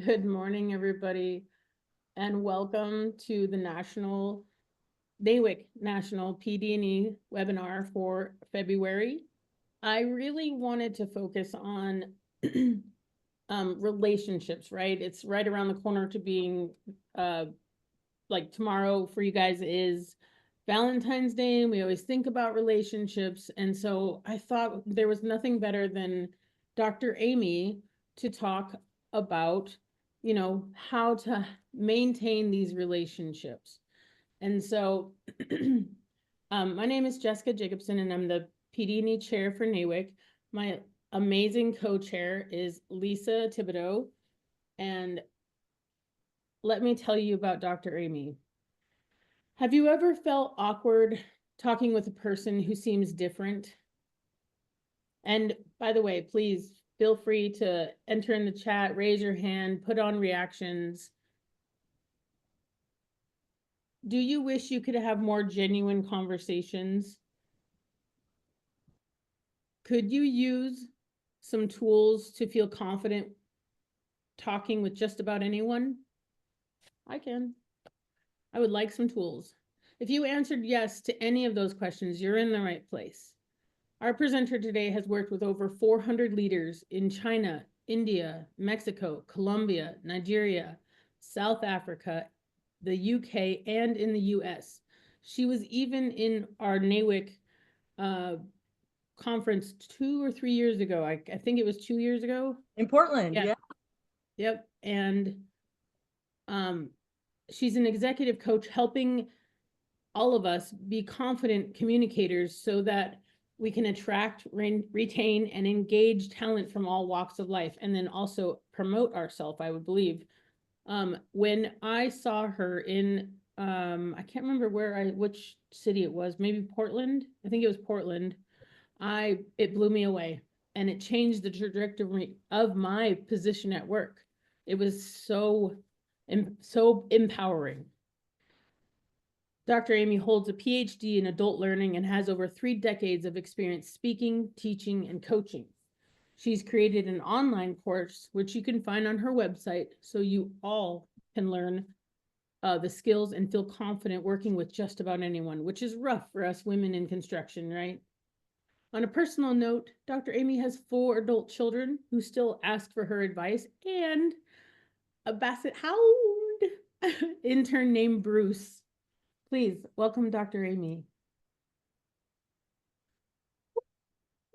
Good morning, everybody, and welcome to the NAWIC National PD&E webinar for February. I really wanted to focus on relationships, right? It's right around the corner to being, like tomorrow for you guys is Valentine's Day, and we always think about relationships. And so I thought there was nothing better than Dr. Amy to talk about, how to maintain these relationships. And so my name is Jessica Jacobson, and I'm the PD&E chair for NAWIC. My amazing co-chair is Lisa Thibodeau. And let me tell you about Dr. Amy. Have you ever felt awkward talking with a person who seems different? And by the way, please feel free to enter in the chat, raise your hand, put on reactions. Do you wish you could have more genuine conversations? Could you use some tools to feel confident talking with just about anyone? I can. I would like some tools. If you answered yes to any of those questions, you're in the right place. Our presenter today has worked with over 400 leaders in China, India, Mexico, Colombia, Nigeria, South Africa, the UK, and in the US. She was even in our NAWIC conference 2 or 3 years ago. I think it was 2 years ago. In Portland, yeah. Yep. And she's an executive coach helping all of us be confident communicators so that we can attract, retain, and engage talent from all walks of life, and then also promote ourselves, I would believe. When I saw her in, I can't remember which city it was, maybe Portland. I think it was Portland. It blew me away, and it changed the trajectory of my position at work. It was so empowering. Dr. Amy holds a PhD in adult learning and has over 3 decades of experience speaking, teaching, and coaching. She's created an online course, which you can find on her website, so you all can learn the skills and feel confident working with just about anyone, which is rough for us women in construction, right? On a personal note, Dr. Amy has 4 adult children who still ask for her advice, and a basset hound intern named Bruce. Please welcome Dr. Amy.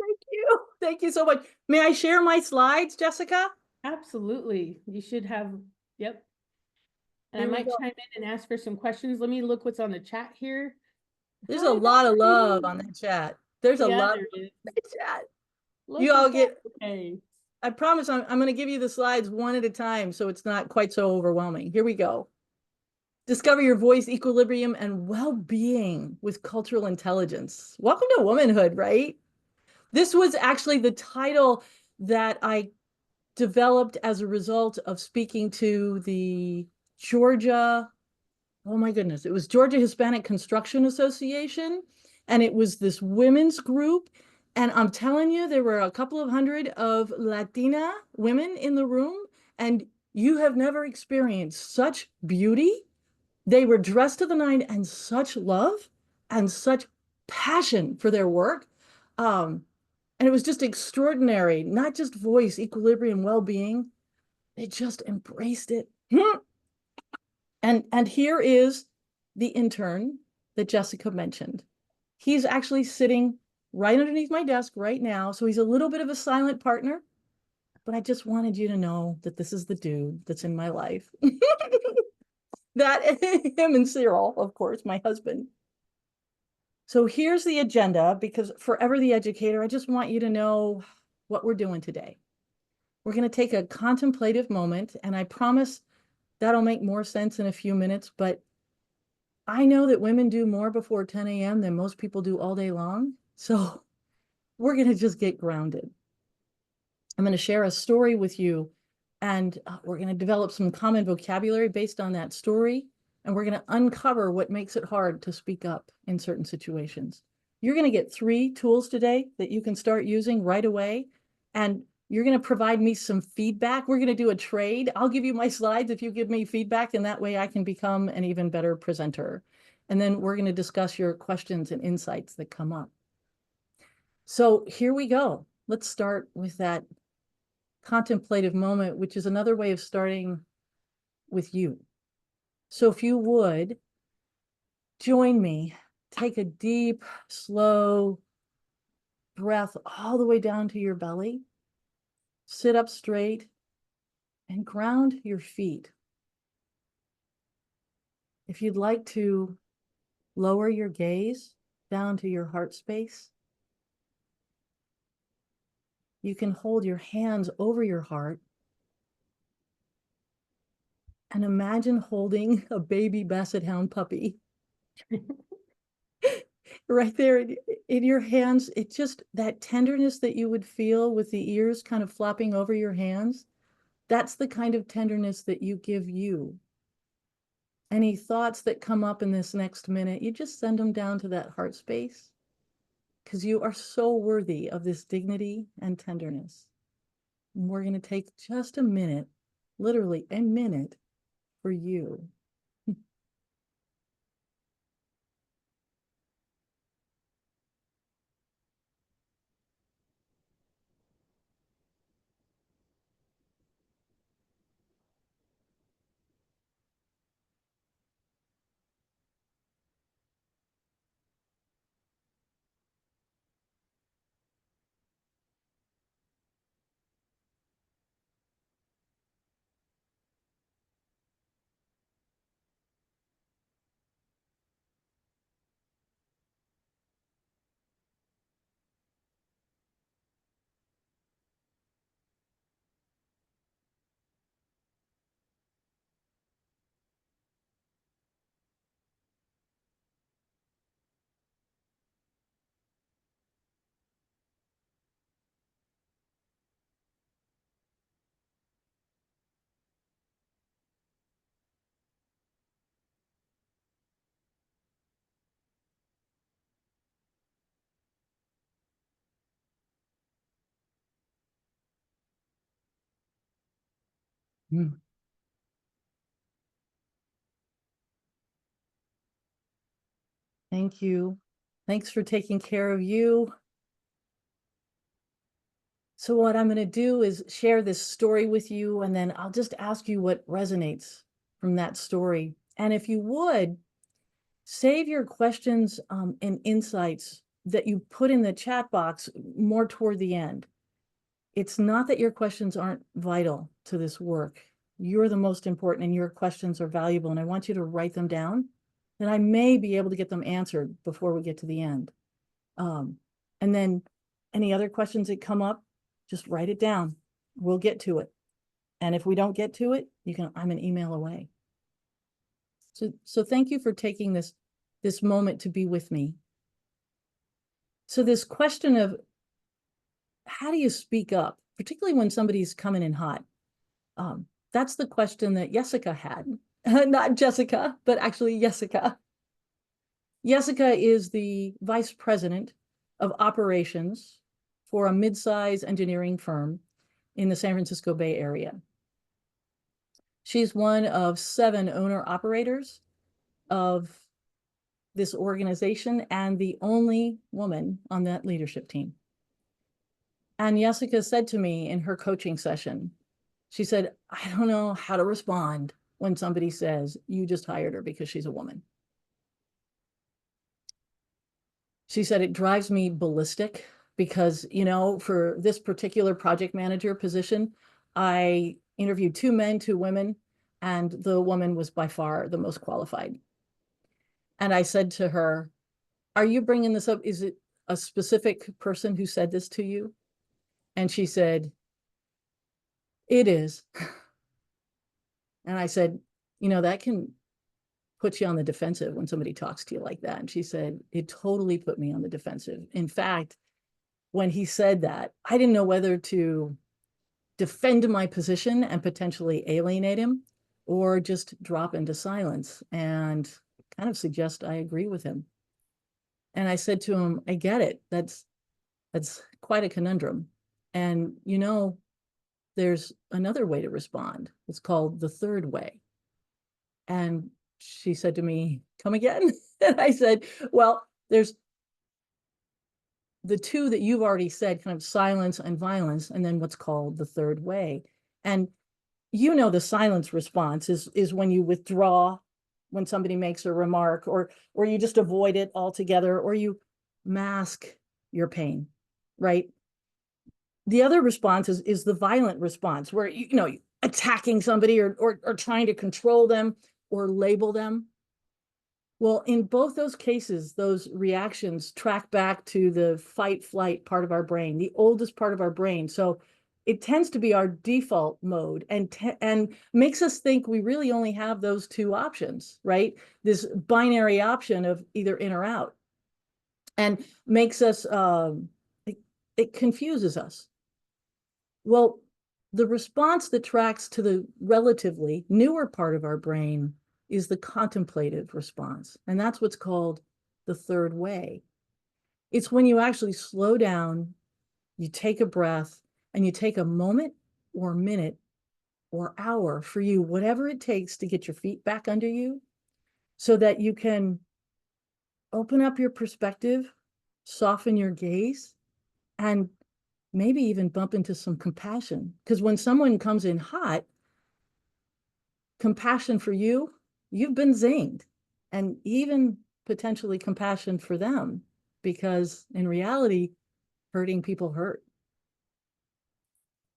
Thank you. Thank you so much. May I share my slides, Jessica? Absolutely. You should have, yep. And I might chime in and ask for some questions. Let me look what's on the chat here. There's a lot of love on the chat. There's a lot of chat. You all get, I promise I'm going to give you the slides one at a time so it's not quite so overwhelming. Here we go. Discover your voice, equilibrium, and well-being with cultural intelligence. Welcome to womanhood, right? This was actually the title that I developed as a result of speaking to the Georgia, oh my goodness, it was Georgia Hispanic Construction Association, and it was this women's group. And I'm telling you, there were a couple of hundred of Latina women in the room, and you have never experienced such beauty. They were dressed to the nine and such love and such passion for their work. And it was just extraordinary, not just voice, equilibrium, well-being. They just embraced it. And here is the intern that Jessica mentioned. He's actually sitting right underneath my desk right now. So he's a little bit of a silent partner, but I just wanted you to know that this is the dude that's in my life. That him and Cyril, of course, my husband. So here's the agenda, because forever the educator, I just want you to know what we're doing today. We're going to take a contemplative moment, and I promise that'll make more sense in a few minutes, but I know that women do more before 10 a.m. than most people do all day long. So we're going to just get grounded. I'm going to share a story with you, and we're going to develop some common vocabulary based on that story. And we're going to uncover what makes it hard to speak up in certain situations. You're going to get 3 tools today that you can start using right away. And You're going to provide me some feedback. We're going to do a trade. I'll give you my slides if you give me feedback, and that way I can become an even better presenter. And then we're going to discuss your questions and insights that come up. So here we go. Let's start with that contemplative moment, which is another way of starting with you. So if you would join me, take a deep, slow breath all the way down to your belly. Sit up straight and ground your feet. If you'd like to lower your gaze down to your heart space, you can hold your hands over your heart and imagine holding a baby basset hound puppy right there in your hands. It's just that tenderness that you would feel with the ears kind of flopping over your hands. That's the kind of tenderness that you give you. Any thoughts that come up in this next minute, you just send them down to that heart space, because you are so worthy of this dignity and tenderness. And we're going to take just a minute, literally a minute, for you. Mm. Thank you. Thanks for taking care of you. So what I'm going to do is share this story with you, and then I'll just ask you what resonates from that story. And if you would, save your questions and insights that you put in the chat box more toward the end. It's not that your questions aren't vital to this work. You're the most important, and your questions are valuable. And I want you to write them down, and I may be able to get them answered before we get to the end. And then any other questions that come up, just write it down. We'll get to it. And if we don't get to it, I'm an email away. So thank you for taking this moment to be with me. So this question of how do you speak up, particularly when somebody's coming in hot? That's the question that Jessica had. Not Jessica, but actually Jessica. Jessica is the vice president of operations for a mid-size engineering firm in the San Francisco Bay Area. She's one of 7 owner-operators of this organization and the only woman on that leadership team. And Jessica said to me in her coaching session, she said, I don't know how to respond when somebody says, you just hired her because she's a woman. She said, it drives me ballistic because, for this particular project manager position, I interviewed 2 men, 2 women, and the woman was by far the most qualified. And I said to her, are you bringing this up? Is it a specific person who said this to you? And she said, it is. And I said, that can put you on the defensive when somebody talks to you like that. And she said, it totally put me on the defensive. In fact, when he said that, I didn't know whether to defend my position and potentially alienate him or just drop into silence and kind of suggest I agree with him. And I said to him, I get it. That's quite a conundrum. And, there's another way to respond. It's called the third way. And she said to me, come again? And I said, well, there's the two that you've already said, kind of silence and violence, and then what's called the third way. And you know, the silence response is when you withdraw when somebody makes a remark, or you just avoid it altogether, or you mask your pain, right? The other response is the violent response, where you know, attacking somebody or trying to control them or label them. Well, in both those cases, those reactions track back to the fight flight part of our brain, the oldest part of our brain. So it tends to be our default mode, and makes us think we really only have those two options, right? This binary option of either in or out, and makes us, it confuses us. Well, the response that tracks to the relatively newer part of our brain is the contemplative response. And that's what's called the third way. It's when you actually slow down, you take a breath, and you take a moment or minute or hour for you, whatever it takes to get your feet back under you, so that you can open up your perspective, soften your gaze, and maybe even bump into some compassion. Because when someone comes in hot, compassion for you, you've been zinged, and even potentially compassion for them, because in reality, hurting people hurt.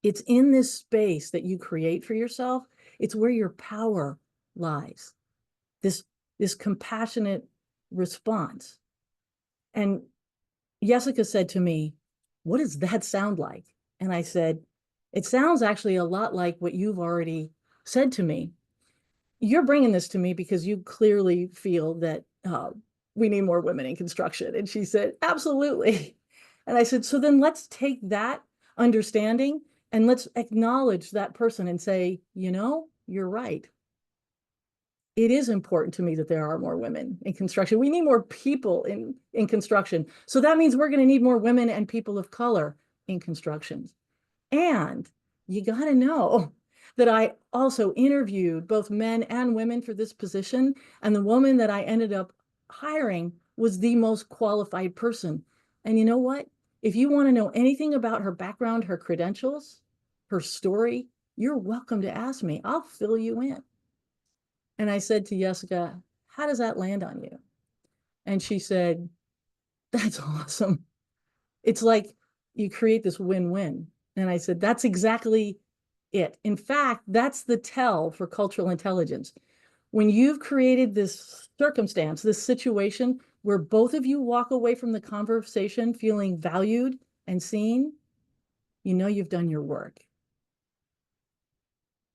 It's in this space that you create for yourself. It's where your power lies. This compassionate response. And Jessica said to me, what does that sound like? And I said, it sounds actually a lot like what you've already said to me. You're bringing this to me because you clearly feel that we need more women in construction. And she said, absolutely. And I said, so then let's take that understanding and let's acknowledge that person and say, you know, you're right. It is important to me that there are more women in construction. We need more people in construction. So that means we're going to need more women and people of color in construction. And you got to know that I also interviewed both men and women for this position. And the woman that I ended up hiring was the most qualified person. And you know what? If you want to know anything about her background, her credentials, her story, you're welcome to ask me. I'll fill you in. And I said to Jessica, how does that land on you? And she said, that's awesome. It's like you create this win-win. And I said, that's exactly it. In fact, that's the tell for cultural intelligence. When you've created this circumstance, this situation where both of you walk away from the conversation feeling valued and seen, you know you've done your work.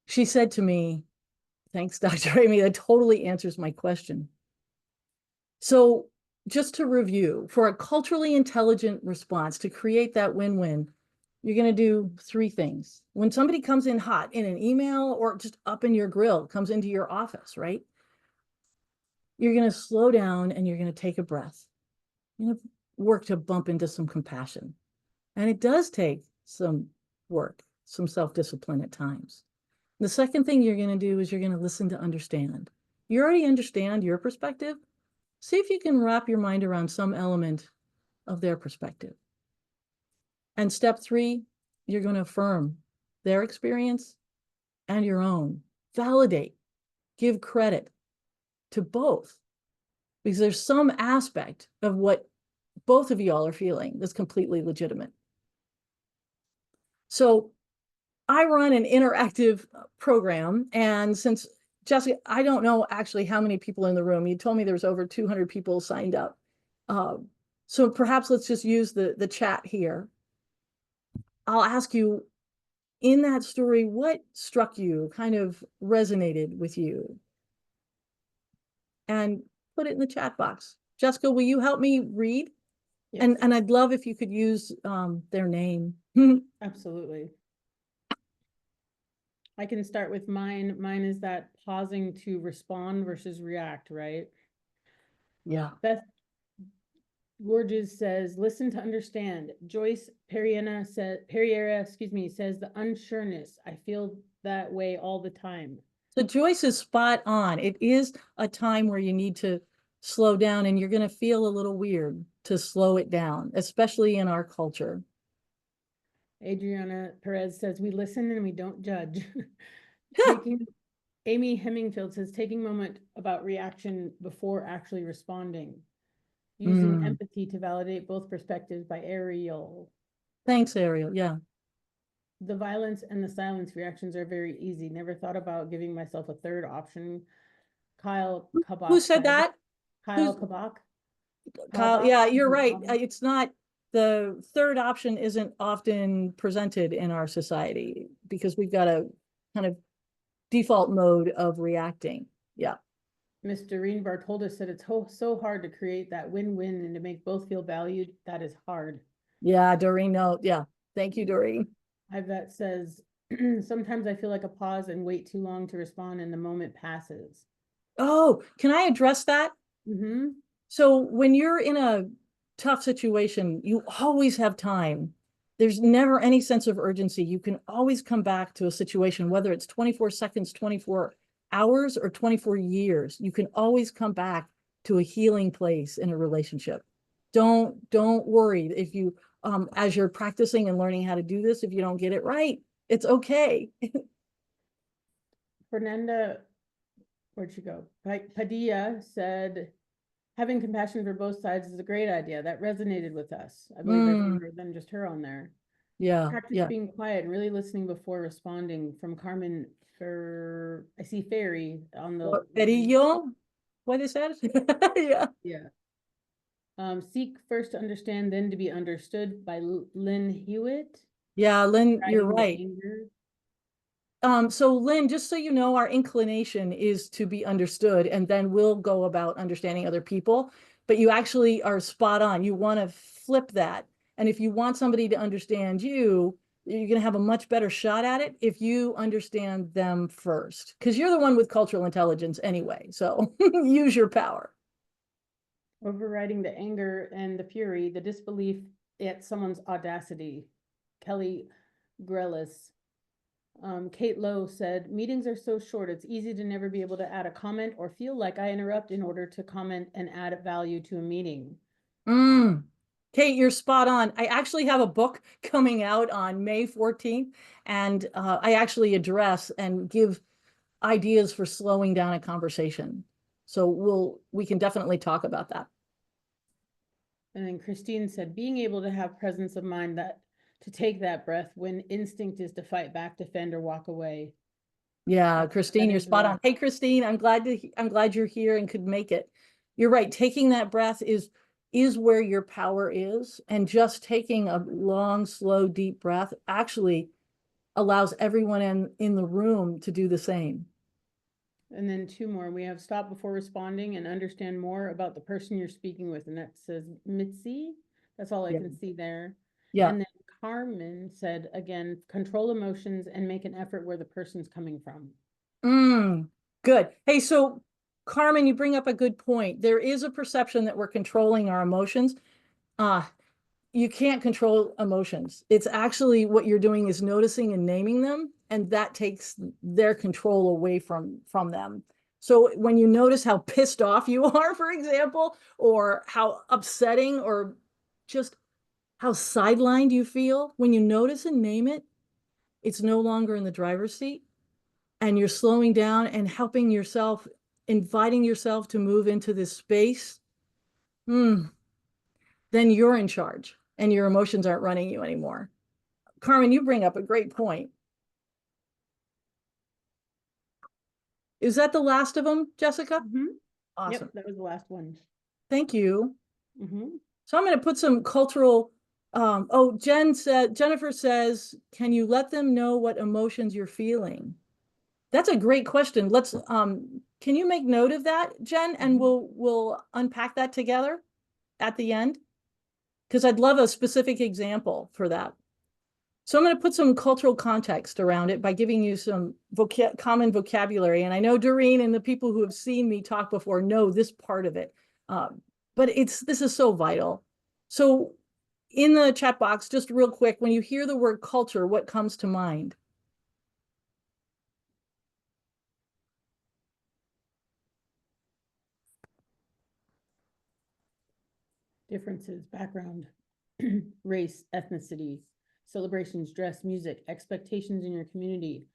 She said to me, thanks, Dr. Amy, that totally answers my question. So just to review, for a culturally intelligent response to create that win-win, you're going to do three things. When somebody comes in hot in an email or just up in your grill, comes into your office, right? You're going to slow down and you're going to take a breath. You're going to work to bump into some compassion. And it does take some work, some self-discipline at times. The second thing you're going to do is you're going to listen to understand. You already understand your perspective. See if you can wrap your mind around some element of their perspective. And step three, you're going to affirm their experience and your own. Validate, give credit to both, because there's some aspect of what both of y'all are feeling that's completely legitimate. So I run an interactive program, and since Jessica, I don't know actually how many people in the room. You told me there's over 200 people signed up. So perhaps let's just use the chat here. I'll ask you, in that story, what struck you, kind of resonated with you? And put it in the chat box. Jessica, will you help me read? Yes. And I'd love if you could use their name. Absolutely. I can start with mine. Mine is that pausing to respond versus react, right? Yeah. Gorges says, listen to understand. Joyce Perriera says the unsureness. I feel that way all the time. So Joyce is spot on. It is a time where you need to slow down, and you're going to feel a little weird to slow it down, especially in our culture. Adriana Perez says, we listen and we don't judge. Amy Hemmingfield says, taking moment about reaction before actually responding. Using empathy to validate both perspectives by Ariel. Thanks, Ariel. Yeah. The violence and the silence reactions are very easy. Never thought about giving myself a third option. Kyle Kabak. Who said that? Kyle Kabak. Kyle, yeah, you're right. It's not, the third option isn't often presented in our society because we've got a kind of default mode of reacting. Yeah. Miss Doreen Bartolda said it's so hard to create that win-win and to make both feel valued. That is hard. Yeah, Doreen, no, yeah. Thank you, Doreen. Ivette says, sometimes I feel like a pause and wait too long to respond and the moment passes. Oh, can I address that? Mm-hmm. So when you're in a tough situation, you always have time. There's never any sense of urgency. You can always come back to a situation, whether it's 24 seconds, 24 hours, or 24 years. You can always come back to a healing place in a relationship. Don't worry if you, as you're practicing and learning how to do this, if you don't get it right, it's okay. Fernanda, where'd she go? Padilla said, having compassion for both sides is a great idea. That resonated with us. I believe there's more than just her on there. Yeah. Practice being quiet and really listening before responding. From Carmen I see Fairy on the Perillo? What is that? Yeah. Yeah. Seek first to understand, then to be understood by Lynn Hewitt. Yeah, Lynn, you're right. So Lynn, just so you know, our inclination is to be understood, and then we'll go about understanding other people. But you actually are spot on. You want to flip that. And if you want somebody to understand you, you're going to have a much better shot at it if you understand them first, because you're the one with cultural intelligence anyway. So use your power. Overriding the anger and the fury, the disbelief at someone's audacity. Kelly Grelis. Kate Lowe said, meetings are so short, it's easy to never be able to add a comment or feel like I interrupt in order to comment and add value to a meeting. Kate, you're spot on. I actually have a book coming out on May 14th, and I actually address and give ideas for slowing down a conversation. So we can definitely talk about that. And then Christine said, being able to have presence of mind to take that breath when instinct is to fight back, defend, or walk away. Yeah, Christine, you're spot on. Hey, Christine, I'm glad you're here and could make it. You're right. Taking that breath is where your power is, and just taking a long, slow, deep breath actually allows everyone in the room to do the same. And then two more. We have stop before responding and understand more about the person you're speaking with. And that says Mitzi. That's all I can see there. Yeah. And then Carmen said, again, control emotions and make an effort where the person's coming from. Good. Hey, so Carmen, you bring up a good point. There is a perception that we're controlling our emotions. You can't control emotions. It's actually what you're doing is noticing and naming them, and that takes their control away from them. So when you notice how pissed off you are, for example, or how upsetting or just how sidelined you feel, when you notice and name it, it's no longer in the driver's seat, and you're slowing down and helping yourself, inviting yourself to move into this space. Then you're in charge and your emotions aren't running you anymore. Carmen, you bring up a great point. Is that the last of them, Jessica? Awesome. Yep, that was the last one. Thank you. So I'm going to put some cultural, Jennifer says, can you let them know what emotions you're feeling? That's a great question. Let's, can you make note of that, Jen? And we'll unpack that together at the end, because I'd love a specific example for that. So I'm going to put some cultural context around it by giving you some common vocabulary. And I know Doreen and the people who have seen me talk before know this part of it. But this is so vital. So in the chat box, just real quick, when you hear the word culture, what comes to mind? Differences, background, race, ethnicity, celebrations, dress, music, expectations in your community,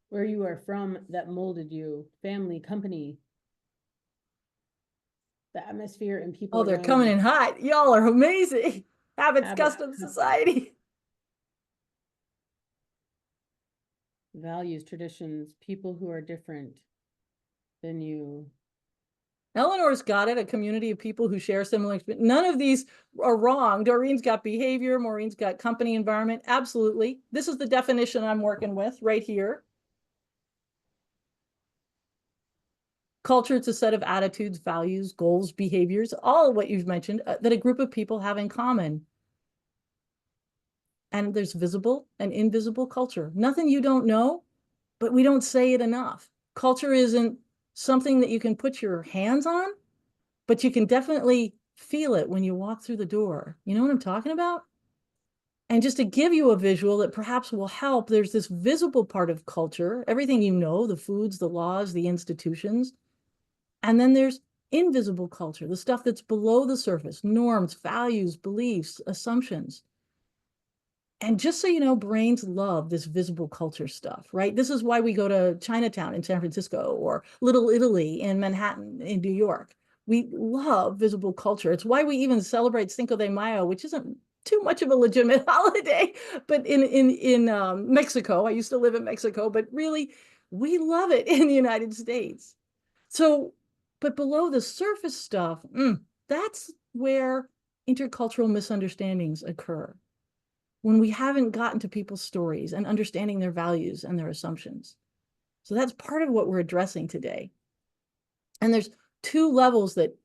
where you are from that molded you, family, company, the atmosphere and people Oh, they're around coming you. in hot. Y'all are amazing. Habits, Habits, customs, society. values, traditions, people who are different than you. Eleanor's got it, a community of people who share similar experience. None of these are wrong. Doreen's got behavior. Maureen's got company environment. Absolutely. This is the definition I'm working with right here. Culture, it's a set of attitudes, values, goals, behaviors, all of what you've mentioned that a group of people have in common. And there's visible and invisible culture. Nothing you don't know, but we don't say it enough. Culture isn't something that you can put your hands on, but you can definitely feel it when you walk through the door. You know what I'm talking about? And just to give you a visual that perhaps will help, there's this visible part of culture, everything you know, the foods, the laws, the institutions. And then there's invisible culture, the stuff that's below the surface, norms, values, beliefs, assumptions. And just so you know, brains love this visible culture stuff, right? This is why we go to Chinatown in San Francisco or Little Italy in Manhattan in New York. We love visible culture. It's why we even celebrate Cinco de Mayo, which isn't too much of a legitimate holiday, but in Mexico, I used to live in Mexico, but really, we love it in the United States. So, but below the surface stuff, that's where intercultural misunderstandings occur when we haven't gotten to people's stories and understanding their values and their assumptions. So that's part of what we're addressing today. And there's two levels that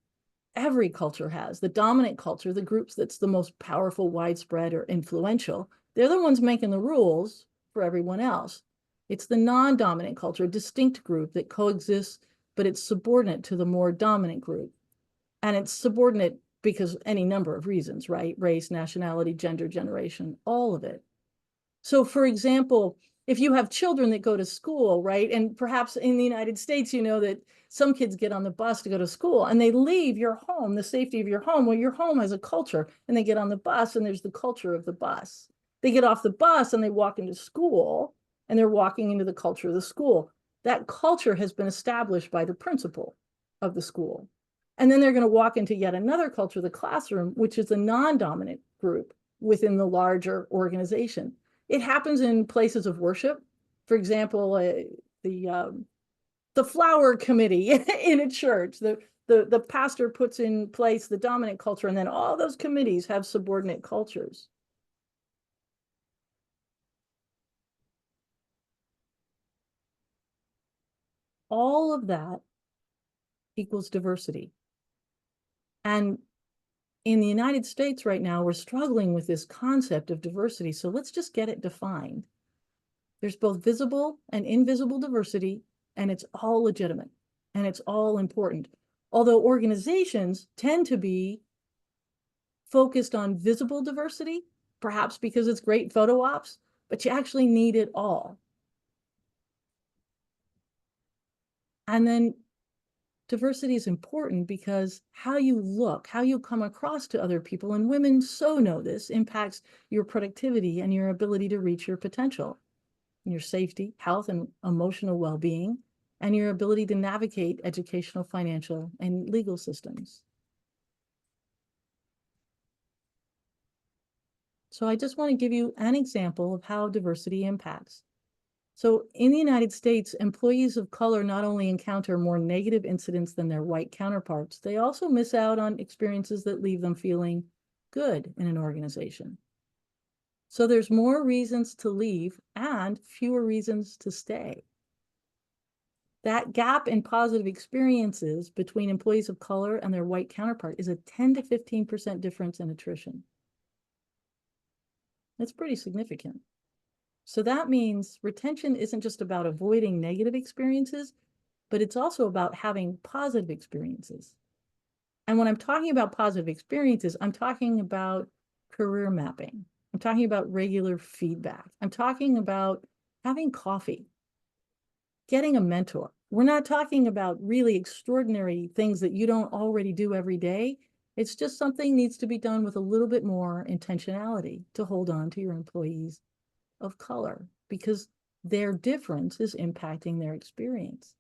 every culture has. The dominant culture, the groups that's the most powerful, widespread, or influential, they're the ones making the rules for everyone else. It's the non-dominant culture, a distinct group that coexists, but it's subordinate to the more dominant group. And it's subordinate because any number of reasons, right? Race, nationality, gender, generation, all of it. So for example, if you have children that go to school, right? And perhaps in the United States, you know that some kids get on the bus to go to school and they leave your home, the safety of your home. Well, your home has a culture, and they get on the bus and there's the culture of the bus. They get off the bus and they walk into school and they're walking into the culture of the school. That culture has been established by the principal of the school. And then they're going to walk into yet another culture, the classroom, which is a non-dominant group within the larger organization. It happens in places of worship. For example, the flower committee in a church, the pastor puts in place the dominant culture, and then all those committees have subordinate cultures. All of that equals diversity. And in the United States right now, we're struggling with this concept of diversity. So let's just get it defined. There's both visible and invisible diversity, and it's all legitimate and it's all important. Although organizations tend to be focused on visible diversity, perhaps because it's great photo ops, but you actually need it all. And then diversity is important because how you look, how you come across to other people, and women so know this, impacts your productivity and your ability to reach your potential, your safety, health, and emotional well-being, and your ability to navigate educational, financial, and legal systems. So I just want to give you an example of how diversity impacts. So in the United States, employees of color not only encounter more negative incidents than their white counterparts, they also miss out on experiences that leave them feeling good in an organization. So there's more reasons to leave and fewer reasons to stay. That gap in positive experiences between employees of color and their white counterpart is a 10 to 15% difference in attrition. That's pretty significant. So that means retention isn't just about avoiding negative experiences, but it's also about having positive experiences. And when I'm talking about positive experiences, I'm talking about career mapping. I'm talking about regular feedback. I'm talking about having coffee, getting a mentor. We're not talking about really extraordinary things that you don't already do every day. It's just something needs to be done with a little bit more intentionality to hold on to your employees of color, because their difference is impacting their experience.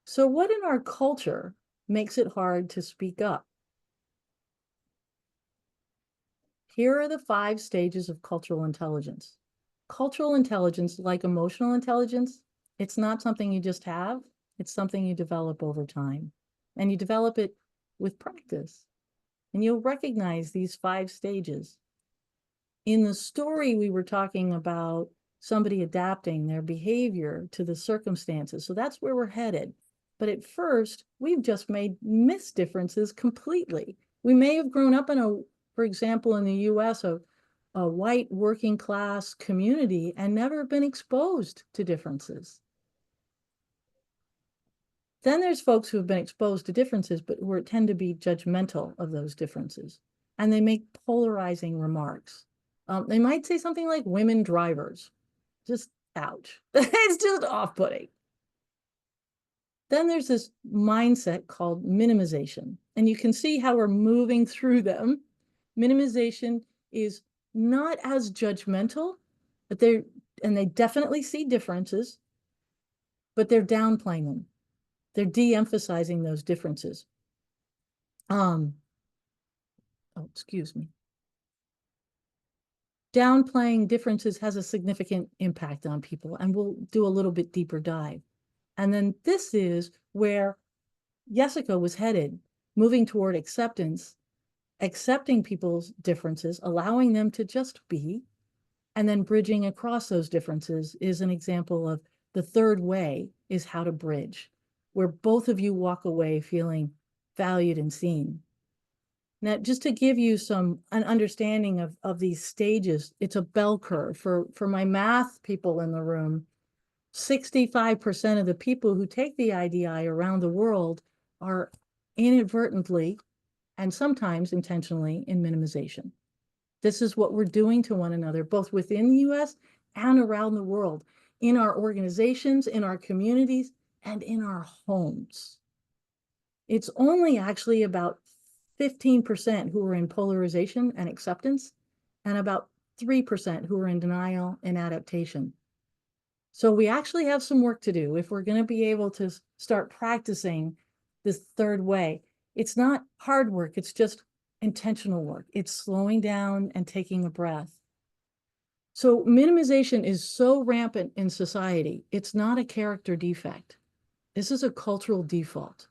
So what in our culture makes it hard to speak up? Here are the 5 stages of cultural intelligence. Cultural intelligence, like emotional intelligence, it's not something you just have, it's something you develop over time. And you develop it with practice. And you'll recognize these 5 stages. In the story, we were talking about somebody adapting their behavior to the circumstances. So that's where we're headed. But at first, we've just missed differences completely. We may have grown up in for example, in the US, a white working class community and never been exposed to differences. Then there's folks who have been exposed to differences, but who tend to be judgmental of those differences. And they make polarizing remarks. They might say something like women drivers. Just ouch. It's just off-putting. Then there's this mindset called minimization. And you can see how we're moving through them. Minimization is not as judgmental, but they definitely see differences, but they're downplaying them. They're de-emphasizing those differences. Excuse me. Downplaying differences has a significant impact on people, and we'll do a little bit deeper dive. And then this is where Jessica was headed, moving toward acceptance, accepting people's differences, allowing them to just be, and then bridging across those differences is an example of the third way is how to bridge, where both of you walk away feeling valued and seen. Now, just to give you an understanding of these stages, it's a bell curve. For my math people in the room, 65% of the people who take the IDI around the world are inadvertently and sometimes intentionally in minimization. This is what we're doing to one another, both within the US and around the world, in our organizations, in our communities, and in our homes. It's only actually about 15% who are in polarization and acceptance, and about 3% who are in denial and adaptation. So we actually have some work to do if we're going to be able to start practicing this third way. It's not hard work, it's just intentional work. It's slowing down and taking a breath. So minimization is so rampant in society, it's not a character defect. This is a cultural default.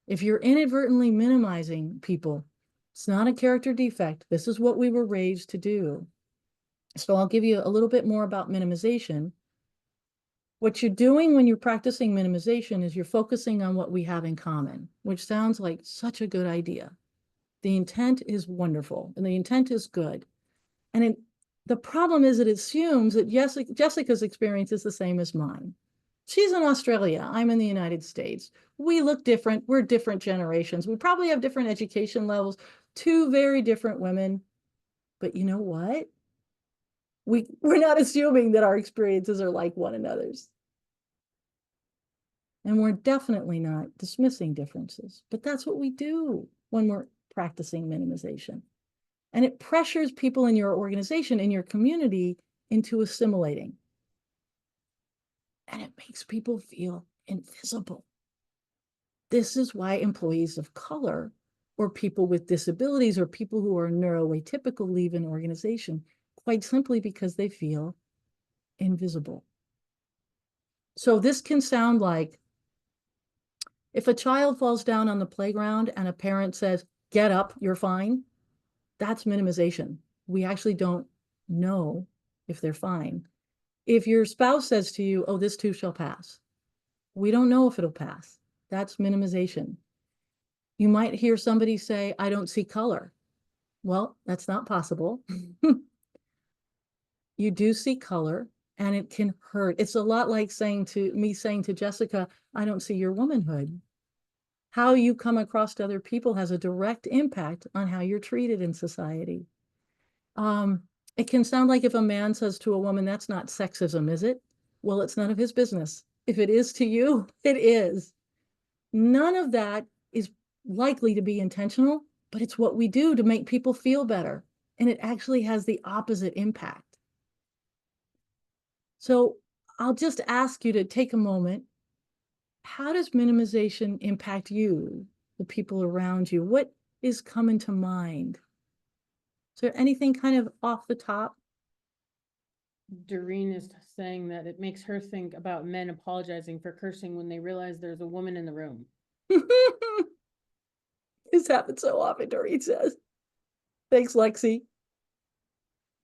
If you're inadvertently minimizing people, it's not a character defect. This is what we were raised to do. So I'll give you a little bit more about minimization. What you're doing when you're practicing minimization is you're focusing on what we have in common, which sounds like such a good idea. The intent is wonderful and the intent is good. And the problem is it assumes that Jessica's experience is the same as mine. She's in Australia, I'm in the United States. We look different, we're different generations. We probably have different education levels, 2 very different women. But you know what? We're not assuming that our experiences are like one another's. And we're definitely not dismissing differences, but that's what we do when we're practicing minimization. And it pressures people in your organization, in your community, into assimilating. And it makes people feel invisible. This is why employees of color or people with disabilities or people who are neuroatypical leave an organization, quite simply because they feel invisible. So this can sound like if a child falls down on the playground and a parent says, "Get up, you're fine," that's minimization. We actually don't know if they're fine. If your spouse says to you, "Oh, this too shall pass," we don't know if it'll pass. That's minimization. You might hear somebody say, "I don't see color." Well, that's not possible. You do see color, and it can hurt. It's a lot like saying to Jessica, I don't see your womanhood. How you come across to other people has a direct impact on how you're treated in society. It can sound like if a man says to a woman, that's not sexism, is it? Well, it's none of his business. If it is to you, it is. None of that is likely to be intentional, but it's what we do to make people feel better. And it actually has the opposite impact. So I'll just ask you to take a moment. How does minimization impact you, the people around you? What is coming to mind? Is there anything kind of off the top? Doreen is saying that it makes her think about men apologizing for cursing when they realize there's a woman in the room. This happens so often, Doreen says. Thanks, Lexi.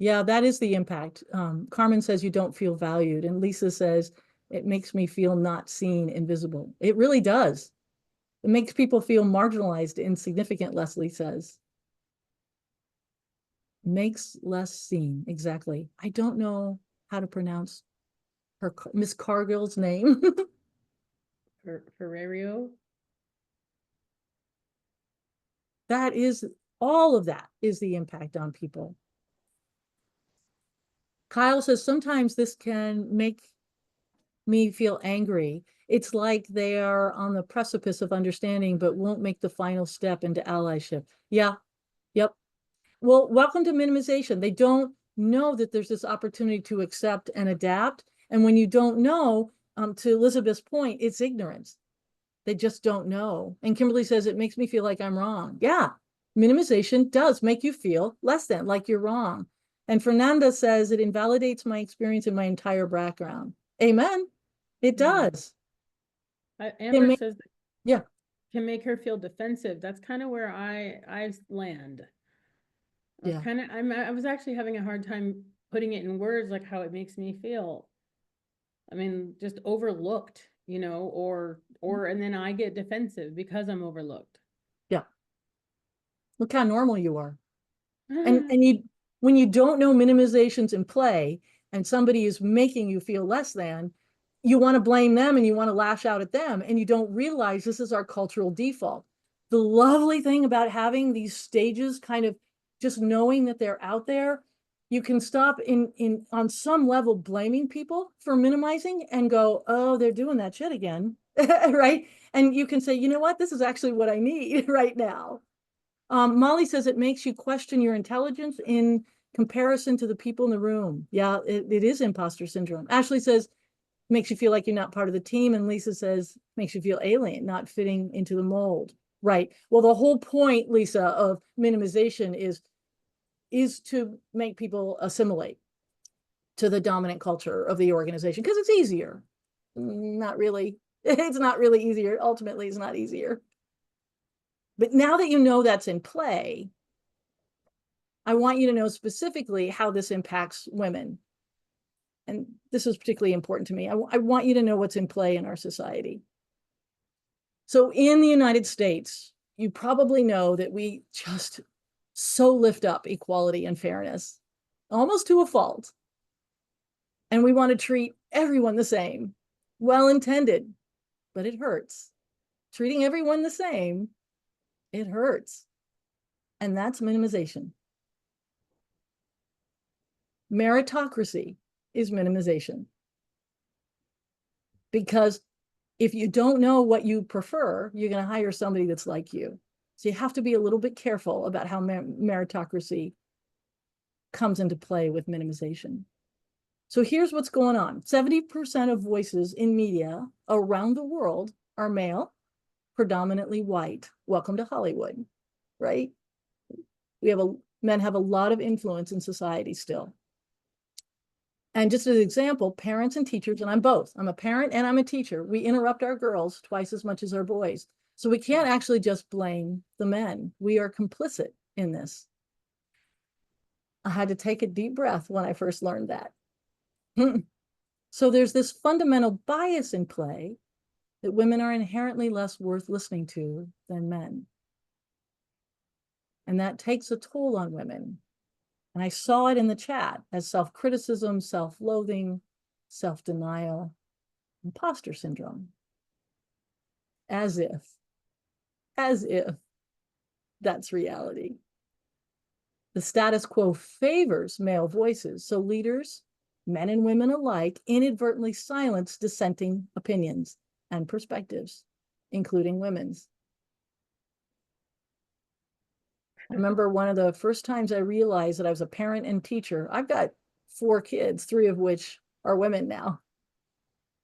Yeah, that is the impact. Carmen says you don't feel valued. And Lisa says, it makes me feel not seen, invisible. It really does. It makes people feel marginalized, insignificant, Leslie says. Makes less seen, exactly. I don't know how to pronounce her Miss Cargill's name. Ferrerio. That is, all of that is the impact on people. Kyle says, sometimes this can make me feel angry. It's like they are on the precipice of understanding, but won't make the final step into allyship. Yeah, yep. Well, welcome to minimization. They don't know that there's this opportunity to accept and adapt. And when you don't know, to Elizabeth's point, it's ignorance. They just don't know. And Kimberly says, it makes me feel like I'm wrong. Yeah, minimization does make you feel less than, like you're wrong. And Fernanda says, it invalidates my experience and my entire background. Amen. It does. Amber says that yeah, can make her feel defensive. That's kind of where I land. Yeah. I was actually having a hard time putting it in words, like how it makes me feel. I mean, just overlooked, you know, or and then I get defensive because I'm overlooked. Yeah. Look how normal you are. And you, when you don't know minimization's in play and somebody is making you feel less than, you want to blame them and you want to lash out at them, and you don't realize this is our cultural default. The lovely thing about having these stages, kind of just knowing that they're out there, you can stop in on some level blaming people for minimizing and go, oh, they're doing that shit again. Right? And you can say, you know what, this is actually what I need right now. Molly says it makes you question your intelligence in comparison to the people in the room. Yeah, it is imposter syndrome. Ashley says makes you feel like you're not part of the team. And Lisa says makes you feel alien, not fitting into the mold. Right. Well, the whole point, Lisa, of minimization is to make people assimilate to the dominant culture of the organization because it's easier. Not really. It's not really easier. Ultimately, it's not easier. But now that you know that's in play, I want you to know specifically how this impacts women. And this is particularly important to me. I want you to know what's in play in our society. So in the United States, you probably know that we just so lift up equality and fairness, almost to a fault. And we want to treat everyone the same. Well-intended, but it hurts. Treating everyone the same, it hurts. And that's minimization. Meritocracy is minimization. Because if you don't know what you prefer, you're going to hire somebody that's like you. So you have to be a little bit careful about how meritocracy comes into play with minimization. So here's what's going on. 70% of voices in media around the world are male, predominantly white. Welcome to Hollywood, right? Men have a lot of influence in society still. And just as an example, parents and teachers, and I'm both, I'm a parent and I'm a teacher. We interrupt our girls twice as much as our boys. So we can't actually just blame the men. We are complicit in this. I had to take a deep breath when I first learned that. So there's this fundamental bias in play that women are inherently less worth listening to than men. And that takes a toll on women. And I saw it in the chat as self-criticism, self-loathing, self-denial, imposter syndrome. As if that's reality. The status quo favors male voices, so leaders, men and women alike, inadvertently silence dissenting opinions and perspectives, including women's. I remember one of the first times I realized that I was a parent and teacher. I've got 4 kids, 3 of which are women now.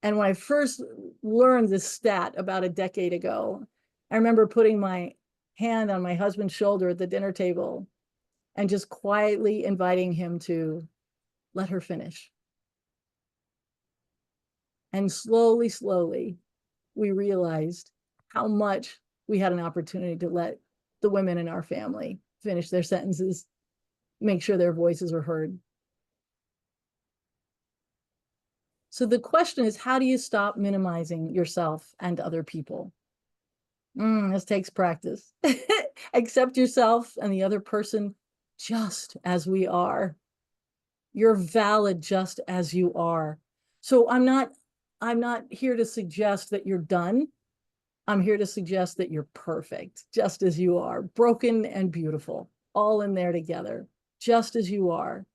And when I first learned this stat about a decade ago, I remember putting my hand on my husband's shoulder at the dinner table and just quietly inviting him to let her finish. And slowly, slowly, we realized how much we had an opportunity to let the women in our family finish their sentences, make sure their voices were heard. So the question is, how do you stop minimizing yourself and other people? This takes practice. Accept yourself and the other person just as we are. You're valid just as you are. So I'm not here to suggest that you're done. I'm here to suggest that you're perfect, just as you are, broken and beautiful, all in there together, just as you are.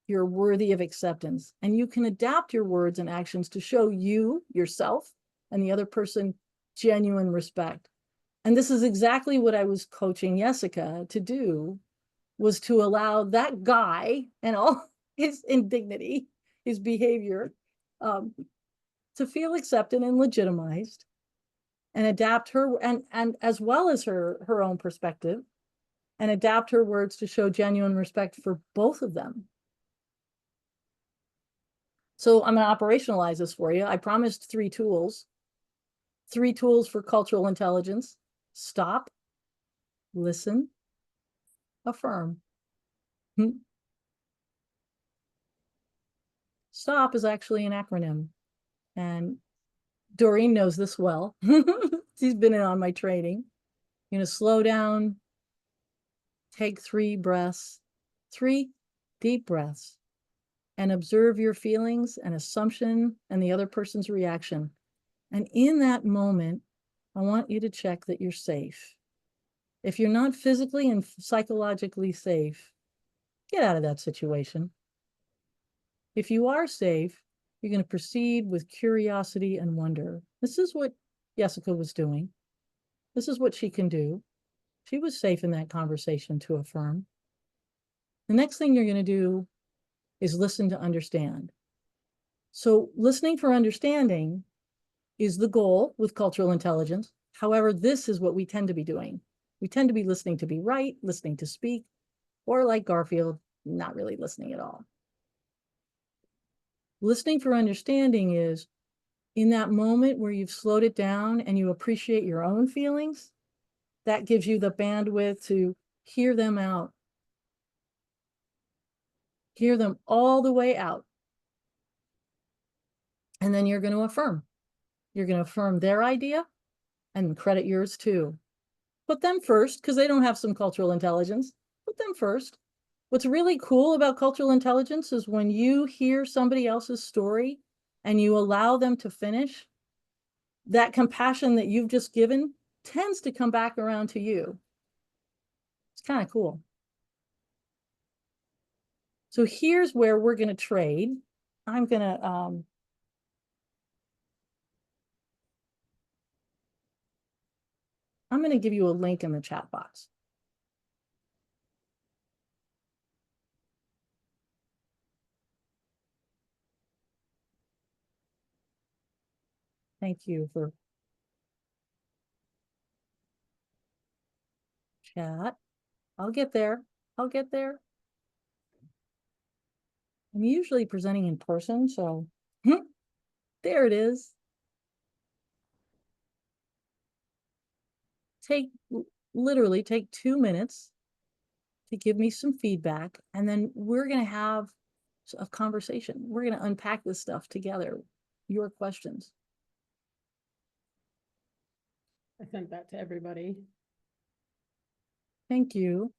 You're worthy of acceptance, and you can adapt your words and actions to show you, yourself, and the other person genuine respect. And this is exactly what I was coaching Jessica to do, was to allow that guy and all his indignity, his behavior, to feel accepted and legitimized, and adapt her and as well as her own perspective, and adapt her words to show genuine respect for both of them. So I'm going to operationalize this for you. I promised 3 tools. 3 tools for cultural intelligence: stop, listen, affirm. STOP is actually an acronym, and Doreen knows this well. She's been in on my training. You're going to slow down, take 3 breaths, 3 deep breaths, and observe your feelings and assumption and the other person's reaction. And in that moment, I want you to check that you're safe. If you're not physically and psychologically safe, get out of that situation. If you are safe, you're going to proceed with curiosity and wonder. This is what Jessica was doing. This is what she can do. She was safe in that conversation to affirm. The next thing you're going to do is listen to understand. So listening for understanding is the goal with cultural intelligence. However, this is what we tend to be doing. We tend to be listening to be right, listening to speak, or like Garfield, not really listening at all. Listening for understanding is in that moment where you've slowed it down and you appreciate your own feelings, that gives you the bandwidth to hear them out. Hear them all the way out. And then you're going to affirm. You're going to affirm their idea and credit yours too. Put them first, because they don't have some cultural intelligence. Put them first. What's really cool about cultural intelligence is when you hear somebody else's story and you allow them to finish, that compassion that you've just given tends to come back around to you. It's kind of cool. So here's where we're going to trade. I'm going to give you a link in the chat box. Thank you for chat. I'll get there. I'll get there. I'm usually presenting in person, so there it is. Literally take 2 minutes to give me some feedback, and then we're going to have a conversation. We're going to unpack this stuff together. Your questions. I sent that to everybody. Thank you.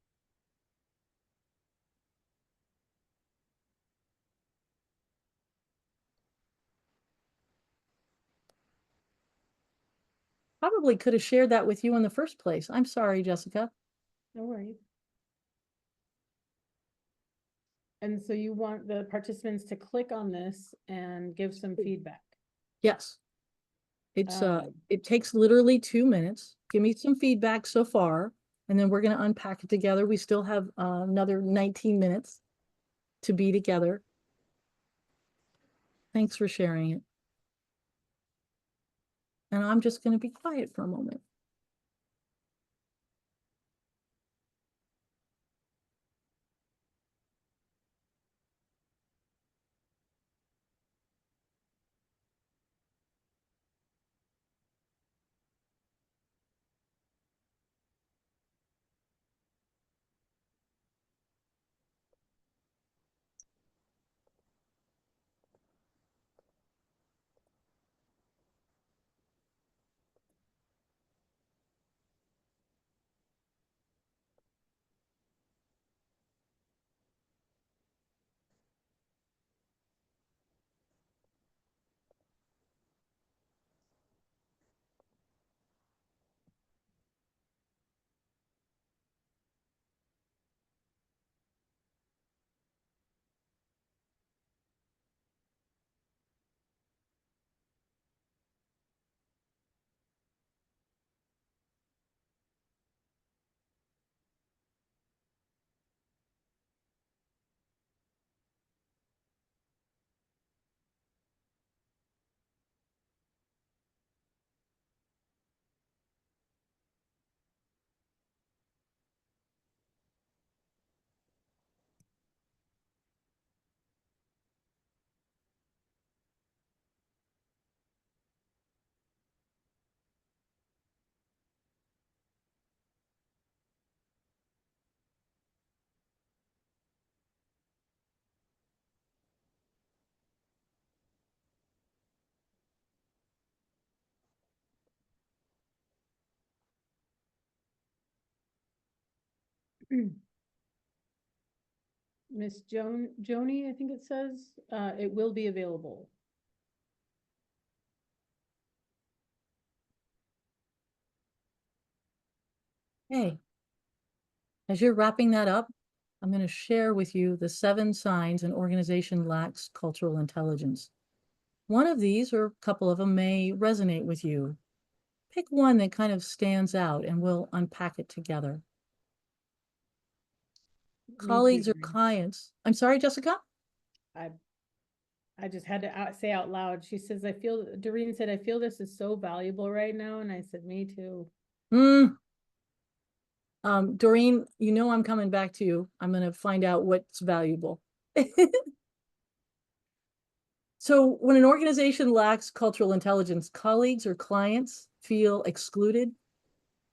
probably could have shared that with you in the first place. I'm sorry, Jessica. No worries. And so you want the participants to click on this and give some feedback. Yes. It takes literally 2 minutes. Give me some feedback so far, and then we're going to unpack it together. We still have another 19 minutes to be together. Thanks for sharing it. And I'm just going to be quiet for a moment. Miss Joni, I think it says, it will be available. Hey, as you're wrapping that up, I'm going to share with you the 7 signs an organization lacks cultural intelligence. One of these, or a couple of them, may resonate with you. Pick one that kind of stands out and we'll unpack it together. Colleagues or clients. I'm sorry, Jessica? I just had to say out loud. She says, Doreen said, I feel this is so valuable right now. And I said, me too. Doreen, you know I'm coming back to you. I'm going to find out what's valuable. So when an organization lacks cultural intelligence, colleagues or clients feel excluded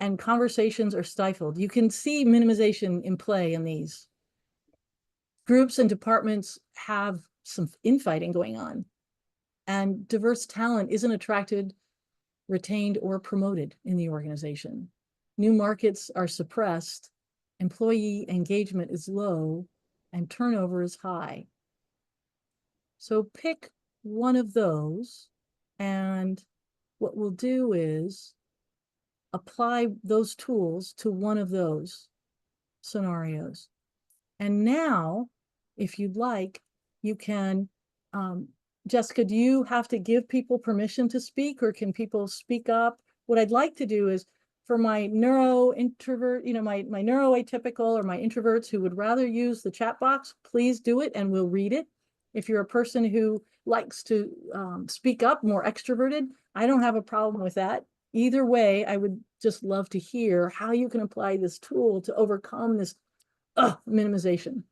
and conversations are stifled. You can see minimization in play in these. Groups and departments have some infighting going on, and diverse talent isn't attracted, retained, or promoted in the organization. New markets are suppressed, employee engagement is low, and turnover is high. So pick one of those, and what we'll do is apply those tools to one of those scenarios. And now, if you'd like, you can, Jessica, do you have to give people permission to speak, or can people speak up? What I'd like to do is, for my neuro introvert, my neuroatypical or my introverts who would rather use the chat box, please do it and we'll read it. If you're a person who likes to speak up, more extroverted, I don't have a problem with that. Either way, I would just love to hear how you can apply this tool to overcome this minimization.